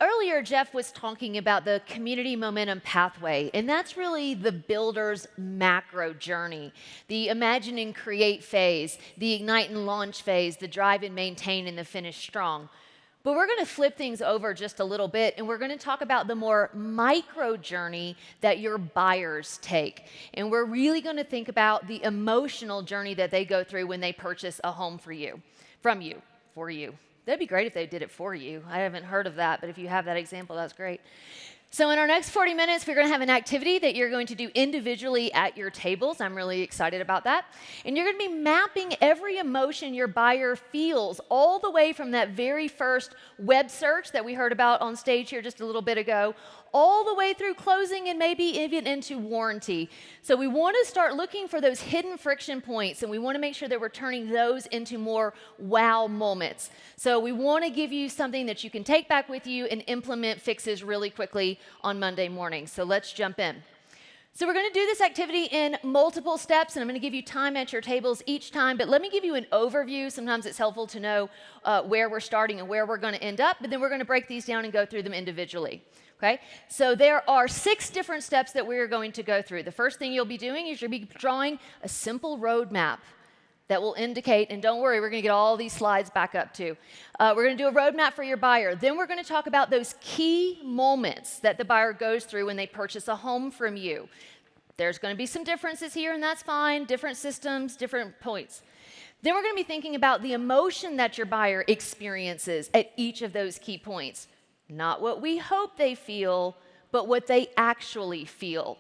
earlier Jeff was talking about the community momentum pathway, and that's really the builder's macro journey, the imagine and create phase, the ignite and launch phase, the drive and maintain, and the finish strong. But we're going to flip things over just a little bit, and we're going to talk about the more micro journey that your buyers take. And we're really going to think about the emotional journey that they go through when they purchase a home for you, from you, for you. That'd be great if they did it for you. I haven't heard of that, but if you have that example, that's great. So in our next 40 minutes, we're going to have an activity that you're going to do individually at your tables. I'm really excited about that. And you're going to be mapping every emotion your buyer feels all the way from that very first web search that we heard about on stage here just a little bit ago, all the way through closing and maybe even into warranty. So we want to start looking for those hidden friction points, and we want to make sure that we're turning those into more wow moments. So we want to give you something that you can take back with you and implement fixes really quickly on Monday morning. So let's jump in. So we're going to do this activity in multiple steps, and I'm going to give you time at your tables each time, but let me give you an overview. Sometimes it's helpful to know where we're starting and where we're going to end up, but then we're going to break these down and go through them individually. Okay, so there are 6 different steps that we're going to go through. The first thing you'll be doing is you'll be drawing a simple roadmap that will indicate, and don't worry, we're going to get all these slides back up too. We're going to do a roadmap for your buyer. Then we're going to talk about those key moments that the buyer goes through when they purchase a home from you. There's going to be some differences here, and that's fine. Different systems, different points. Then we're going to be thinking about the emotion that your buyer experiences at each of those key points. Not what we hope they feel, but what they actually feel.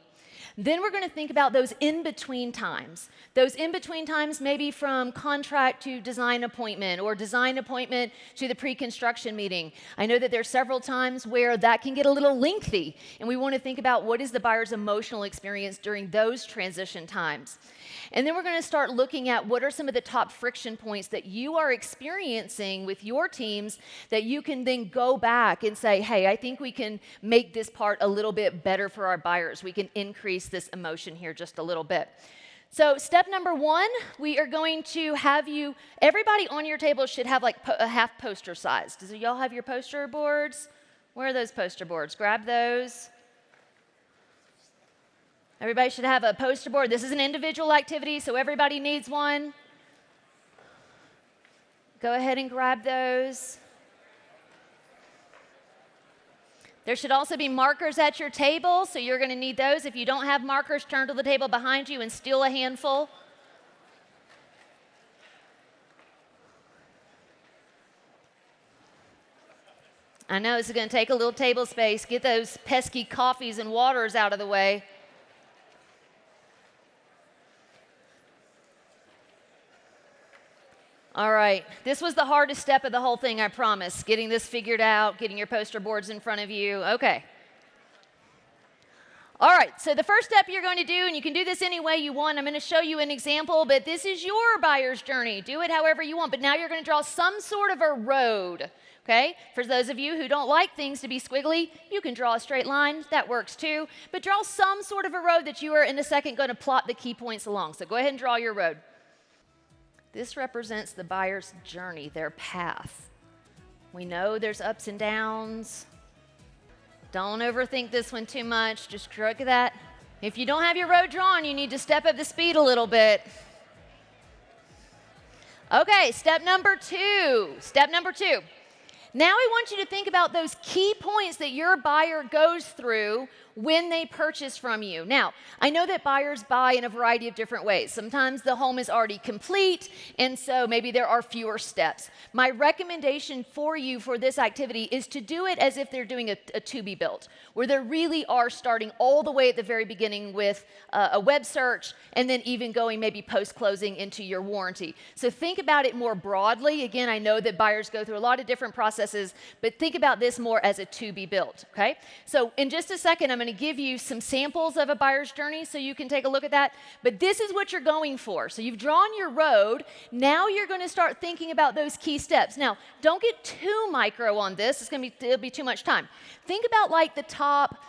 Then we're going to think about those in-between times. Those in-between times maybe from contract to design appointment or design appointment to the pre-construction meeting. I know that there's several times where that can get a little lengthy, and we want to think about what is the buyer's emotional experience during those transition times. And then we're going to start looking at what are some of the top friction points that you are experiencing with your teams that you can then go back and say, hey, I think we can make this part a little bit better for our buyers. We can increase this emotion here just a little bit. So step number 1, we are going to have you, everybody on your table should have like a half poster size. Does y'all have your poster boards? Where are those poster boards? Grab those. Everybody should have a poster board. This is an individual activity, so everybody needs one. Go ahead and grab those. There should also be markers at your table, so you're going to need those. If you don't have markers, turn to the table behind you and steal a handful. I know this is going to take a little table space. Get those pesky coffees and waters out of the way. All right, this was the hardest step of the whole thing, I promise. Getting this figured out, getting your poster boards in front of you. Okay. All right, so the first step you're going to do, and you can do this any way you want. I'm going to show you an example, but this is your buyer's journey. Do it however you want, but now you're going to draw some sort of a road, okay? For those of you who don't like things to be squiggly, you can draw a straight line. That works too. But draw some sort of a road that you are, in a second, going to plot the key points along. So go ahead and draw your road. This represents the buyer's journey, their path. We know there's ups and downs. Don't overthink this one too much. Just look at that. If you don't have your road drawn, you need to step up the speed a little bit. Okay, step number 2. Step number 2. Now I want you to think about those key points that your buyer goes through when they purchase from you. Now, I know that buyers buy in a variety of different ways. Sometimes the home is already complete, and so maybe there are fewer steps. My recommendation for you for this activity is to do it as if they're doing a to-be built, where they really are starting all the way at the very beginning with a web search, and then even going maybe post-closing into your warranty. So think about it more broadly. Again, I know that buyers go through a lot of different processes, but think about this more as a to-be built, okay? So in just a second, I'm going to give you some samples of a buyer's journey so you can take a look at that. But this is what you're going for. So you've drawn your road. Now you're going to start thinking about those key steps. Now, don't get too micro on this. It'll be too much time. Think about like the top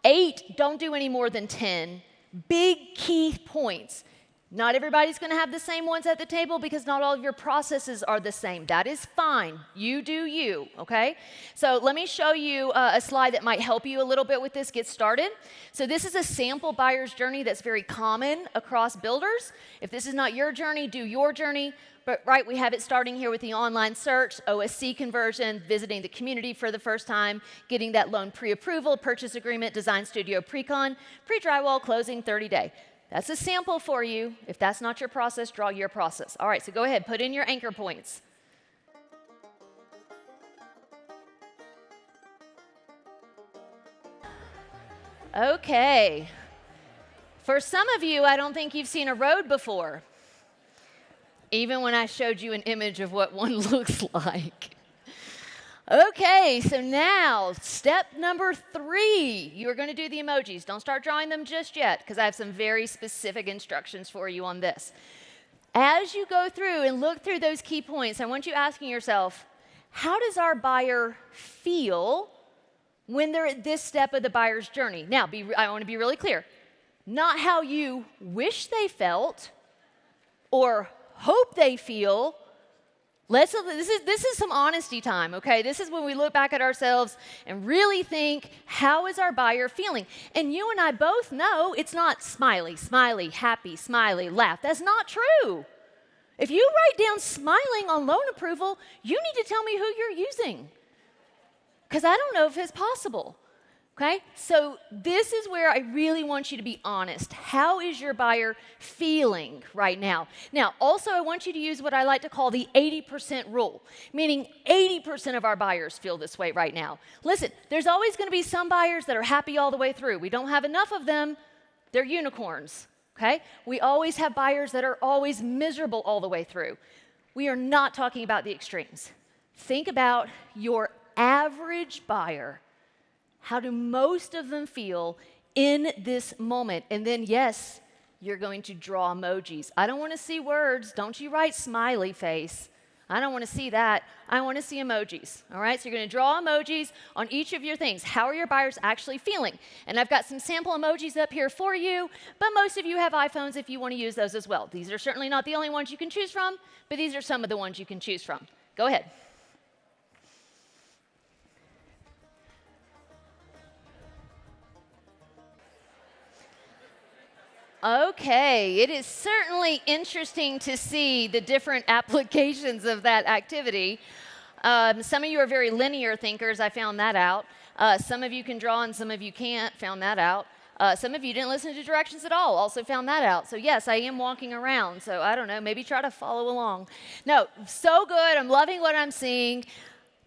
8. Don't do any more than 10 big key points. Not everybody's going to have the same ones at the table because not all of your processes are the same. That is fine. You do you, okay? So let me show you a slide that might help you a little bit with this, get started. So this is a sample buyer's journey that's very common across builders. If this is not your journey, do your journey. But right, we have it starting here with the online search, OSC conversion, visiting the community for the first time, getting that loan pre-approval, purchase agreement, design studio pre-con, pre-drywall, closing 30-day. That's a sample for you. If that's not your process, draw your process. All right, so go ahead, put in your anchor points. Okay. For some of you, I don't think you've seen a road before, even when I showed you an image of what one looks like. Okay, so now, step number 3, you're going to do the emojis. Don't start drawing them just yet, because I have some very specific instructions for you on this. As you go through and look through those key points, I want you asking yourself, how does our buyer feel when they're at this step of the buyer's journey? Now, I want to be really clear. Not how you wish they felt or hope they feel. This is some honesty time, okay? This is when we look back at ourselves and really think, how is our buyer feeling? And you and I both know it's not smiley, smiley, happy, smiley, laugh. That's not true. If you write down smiling on loan approval, you need to tell me who you're using, because I don't know if it's possible. Okay, so this is where I really want you to be honest. How is your buyer feeling right now? Now, also, I want you to use what I like to call the 80% rule, meaning 80% of our buyers feel this way right now. Listen, there's always going to be some buyers that are happy all the way through. We don't have enough of them. They're unicorns, okay? We always have buyers that are always miserable all the way through. We are not talking about the extremes. Think about your average buyer. How do most of them feel in this moment? And then, yes, you're going to draw emojis. I don't want to see words. Don't you write smiley face. I don't want to see that. I want to see emojis. All right, so you're going to draw emojis on each of your things. How are your buyers actually feeling? And I've got some sample emojis up here for you, but most of you have iPhones if you want to use those as well. These are certainly not the only ones you can choose from, but these are some of the ones you can choose from. Go ahead. Okay, it is certainly interesting to see the different applications of that activity. Some of you are very linear thinkers, I found that out. Some of you can draw and some of you can't, found that out. Some of you didn't listen to directions at all, also found that out. So yes, I am walking around, so I don't know, maybe try to follow along. No, so good, I'm loving what I'm seeing.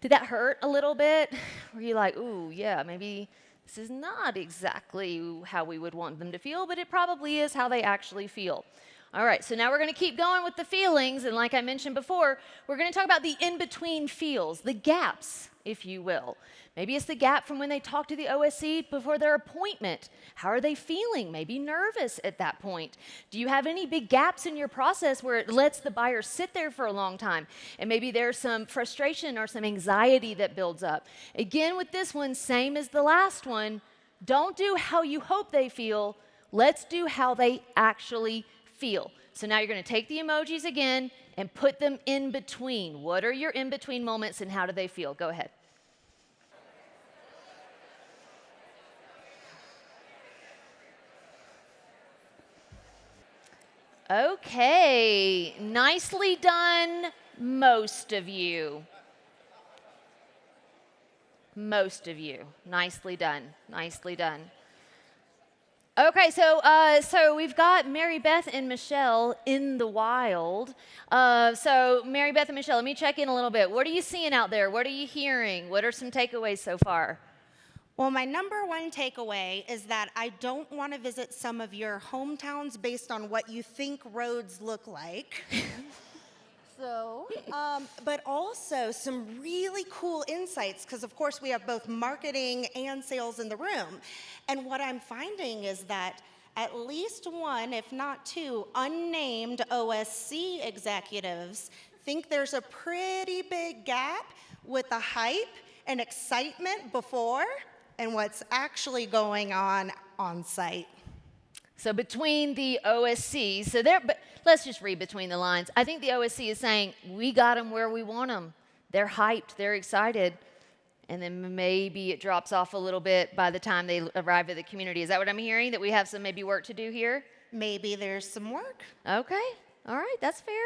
Did that hurt a little bit? Were you like, ooh, yeah, maybe this is not exactly how we would want them to feel, but it probably is how they actually feel. All right, so now we're going to keep going with the feelings, and like I mentioned before, we're going to talk about the in-between feels, the gaps, if you will. Maybe it's the gap from when they talk to the OSC before their appointment. How are they feeling? Maybe nervous at that point. Do you have any big gaps in your process where it lets the buyer sit there for a long time? And maybe there's some frustration or some anxiety that builds up. Again, with this one, same as the last one, don't do how you hope they feel. Let's do how they actually feel. So now you're going to take the emojis again and put them in between. What are your in-between moments and how do they feel? Go ahead. Okay, nicely done, most of you. Most of you, nicely done, nicely done. Okay, so we've got Mary Beth and Michelle in the wild. So Mary Beth and Michelle, let me check in a little bit. What are you seeing out there? What are you hearing? What are some takeaways so far? Well, my number one takeaway is that I don't want to visit some of your hometowns based on what you think roads look like. But also some really cool insights, because of course we have both marketing and sales in the room. And what I'm finding is that at least one, if not two, unnamed OSC executives think there's a pretty big gap with the hype and excitement before and what's actually going on site. So between the OSCs, but let's just read between the lines. I think the OSC is saying, we got them where we want them. They're hyped, they're excited. And then maybe it drops off a little bit by the time they arrive at the community. Is that what I'm hearing? That we have some maybe work to do here? Maybe there's some work. Okay, all right, that's fair.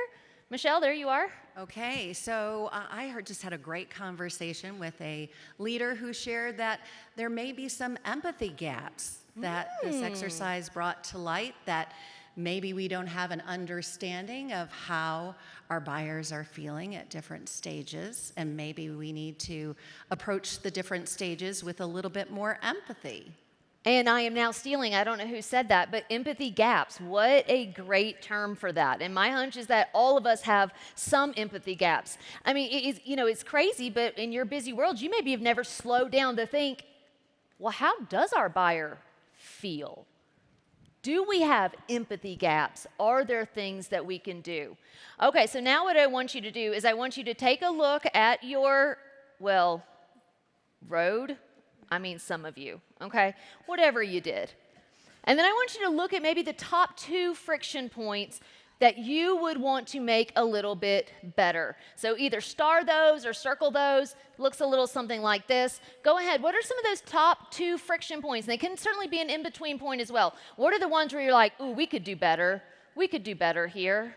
Michelle, there you are. Okay, so I just had a great conversation with a leader who shared that there may be some empathy gaps that this exercise brought to light, that maybe we don't have an understanding of how our buyers are feeling at different stages, and maybe we need to approach the different stages with a little bit more empathy. And I am now stealing, I don't know who said that, but empathy gaps. What a great term for that. And my hunch is that all of us have some empathy gaps. I mean, it's crazy, but in your busy world, you maybe have never slowed down to think, well, how does our buyer feel? Do we have empathy gaps? Are there things that we can do? Okay, so now what I want you to do is I want you to take a look at your, road. I mean, some of you, okay? Whatever you did. And then I want you to look at maybe the top 2 friction points that you would want to make a little bit better. So either star those or circle those. Looks a little something like this. Go ahead. What are some of those top 2 friction points? And they can certainly be an in-between point as well. What are the ones where you're like, ooh, we could do better. We could do better here.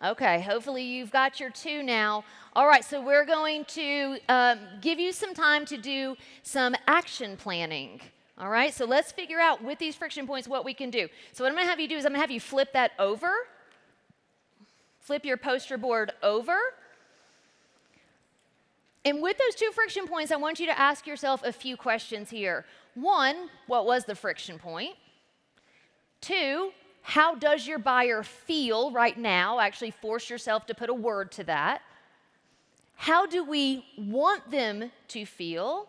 Okay, hopefully you've got your 2 now. All right, so we're going to give you some time to do some action planning. All right, so let's figure out with these friction points what we can do. So what I'm going to have you do is I'm going to have you flip that over. Flip your poster board over. And with those 2 friction points, I want you to ask yourself a few questions here. 1, what was the friction point? 2, how does your buyer feel right now? Actually force yourself to put a word to that. How do we want them to feel?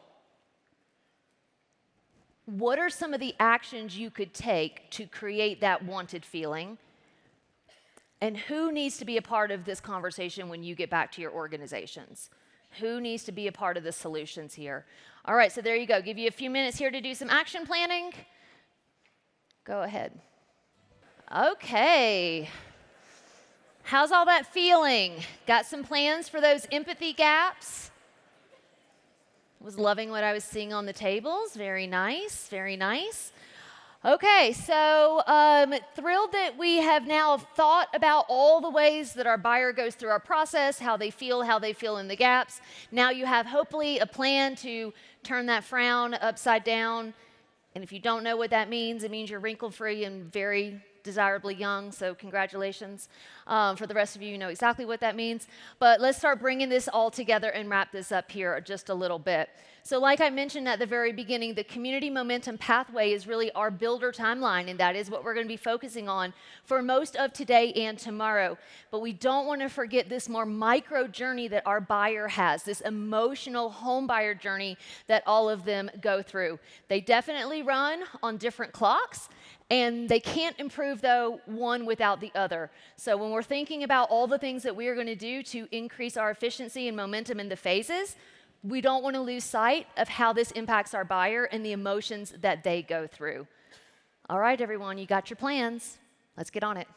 What are some of the actions you could take to create that wanted feeling? And who needs to be a part of this conversation when you get back to your organizations? Who needs to be a part of the solutions here? All right, so there you go. Give you a few minutes here to do some action planning. Go ahead. Okay. How's all that feeling? Got some plans for those empathy gaps? Was loving what I was seeing on the tables. Very nice, very nice. Okay, so thrilled that we have now thought about all the ways that our buyer goes through our process, how they feel in the gaps. Now you have hopefully a plan to turn that frown upside down. And if you don't know what that means, it means you're wrinkle-free and very desirably young, so congratulations. For the rest of you, you know exactly what that means. But let's start bringing this all together and wrap this up here just a little bit. So like I mentioned at the very beginning, the community momentum pathway is really our builder timeline, and that is what we're going to be focusing on for most of today and tomorrow. But we don't want to forget this more micro journey that our buyer has, this emotional home buyer journey that all of them go through. They definitely run on different clocks, and they can't improve, though, one without the other. So when we're thinking about all the things that we are going to do to increase our efficiency and momentum in the phases, we don't want to lose sight of how this impacts our buyer and the emotions that they go through. All right, everyone, you got your plans. Let's get on it.